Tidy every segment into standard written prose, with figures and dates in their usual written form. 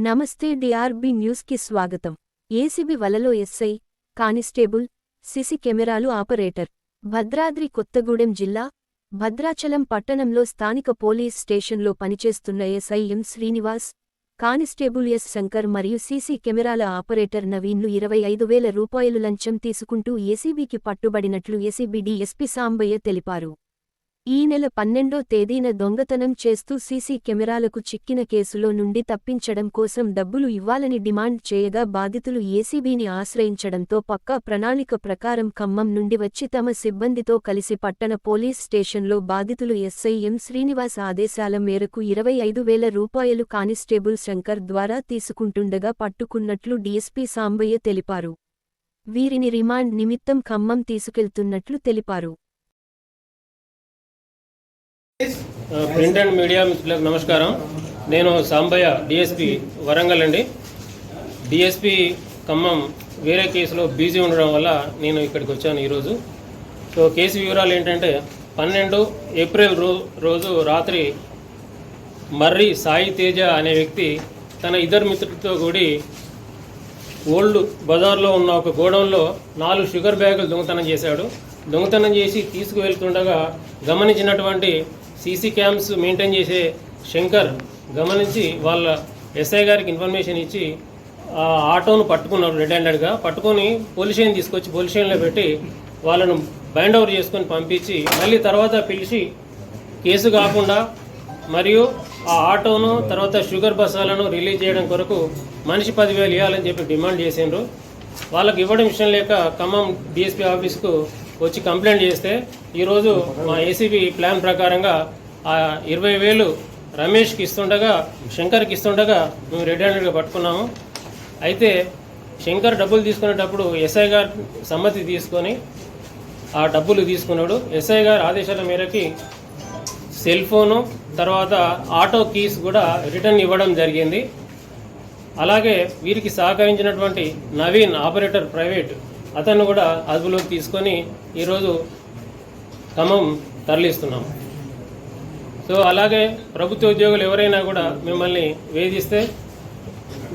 నమస్తే DRB news కి స్వాగతం. ఏసీబీ వలలో ఎస్ఐ, కానిస్టేబుల్, సిసి కెమెరాలు ఆపరేటర్. భద్రాద్రి కొత్తగూడెం జిల్లా భద్రాచలం పట్టణంలో స్థానిక పోలీస్ స్టేషన్లో పనిచేస్తున్న SI M Srinivas, constable S Shankar మరియు సీసీ కెమెరాల ఆపరేటర్ నవీన్లు 25,000 రూపాయలు లంచం తీసుకుంటూ ఏసీబీకి పట్టుబడినట్లు ఏసీబీ డీఎస్పీ సాంబయ్య తెలిపారు. ఈ నెల 12వ తేదీన దొంగతనం చేస్తూ సీసీ కెమెరాలకు చిక్కిన కేసులో నుండి తప్పించడం కోసం డబ్బులు ఇవ్వాలని డిమాండ్ చేయగా బాధితులు ఏసీబీని ఆశ్రయించడంతో పక్కా ప్రణాళిక ప్రకారం ఖమ్మం నుండి వచ్చి తమ సిబ్బందితో కలిసి పట్టణ పోలీస్ స్టేషన్లో బాధితులు ఎస్ఐ ఎం శ్రీనివాస్ ఆదేశాల మేరకు 25,000 రూపాయలు కానిస్టేబుల్ శంకర్ ద్వారా తీసుకుంటుండగా పట్టుకున్నట్లు డీఎస్పీ సాంబయ్య తెలిపారు. వీరిని రిమాండ్ నిమిత్తం ఖమ్మం తీసుకెళ్తున్నట్లు తెలిపారు. ప్రింట్ అండ్ మీడియా మిత్రులకు నమస్కారం. నేను సాంబయ్య, డిఎస్పీ వరంగల్ అండి. డిఎస్పీ ఖమ్మం వేరే కేసులో బిజీ ఉండడం వల్ల నేను ఇక్కడికి వచ్చాను ఈరోజు. సో కేసు వివరాలు ఏంటంటే 12 ఏప్రిల్ రోజు రాత్రి మర్రి సాయి తేజ అనే వ్యక్తి తన ఇద్దరు మిత్రులతో కూడి ఓల్డ్ బజార్లో ఉన్న ఒక గోడౌన్లో 4 షుగర్ బ్యాగులు దొంగతనం చేశాడు. దొంగతనం చేసి తీసుకువెళ్తుండగా గమనించినటువంటి సీసీ క్యామ్స్ మెయింటైన్ చేసే శంకర్ గమనించి వాళ్ళ ఎస్ఐ గారికి ఇన్ఫర్మేషన్ ఇచ్చి ఆ ఆటోను పట్టుకున్నారు. రెడ్ హ్యాండెడ్గా పట్టుకొని పోలీస్ స్టేషన్ తీసుకొచ్చి పోలీస్ స్టేషన్లో పెట్టి వాళ్ళను బైండ్ ఓవర్ చేసుకొని పంపించి మళ్ళీ తర్వాత పిలిచి కేసు కాకుండా మరియు ఆ ఆటోను తర్వాత షుగర్ బస్సాలను రిలీజ్ చేయడం కొరకు మనిషి 10,000 ఇవ్వాలని చెప్పి డిమాండ్ చేసిండ్రు. వాళ్ళకి ఇవ్వడం ఇష్టం లేక ఖమ్మం డిఎస్పీ ఆఫీస్కు వచ్చి కంప్లైంట్ చేస్తే ఈరోజు మా ఏసీబీ ప్లాన్ ప్రకారంగా ఆ 20,000 రమేష్కి ఇస్తుండగా శంకర్కి ఇస్తుండగా మేము రెడ్ హ్యాండెడ్గా పట్టుకున్నాము. అయితే శంకర్ డబ్బులు తీసుకునేటప్పుడు ఎస్ఐ గారు సమ్మతి తీసుకొని ఆ డబ్బులు తీసుకున్నాడు. ఎస్ఐ గారు ఆదేశాల మేరకి సెల్ ఫోను తర్వాత ఆటో కీస్ కూడా రిటర్న్ ఇవ్వడం జరిగింది. అలాగే వీరికి సహకరించినటువంటి నవీన్ ఆపరేటర్ ప్రైవేట్ అతన్ని కూడా అదుపులోకి తీసుకొని ఈరోజు ఖమ్మం తరలిస్తున్నాం. సో అలాగే ప్రభుత్వ ఉద్యోగులు ఎవరైనా కూడా మిమ్మల్ని వేధిస్తే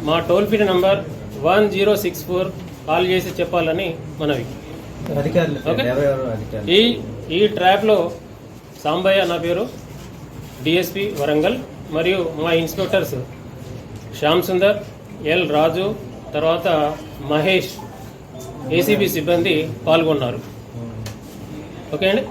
మా టోల్ ఫ్రీ నంబర్ 1064 కాల్ చేసి చెప్పాలని మనవి. ఈ ట్రాప్లో సాంబయ్య నా పేరు, డిఎస్పీ వరంగల్, మరియు మా ఇన్స్పెక్టర్స్ శ్యామ్ సుందర్, ఎల్ రాజు, తర్వాత మహేష్, ఏసీబీ సిబ్బంది పాల్గొన్నారు. ఓకే అండి.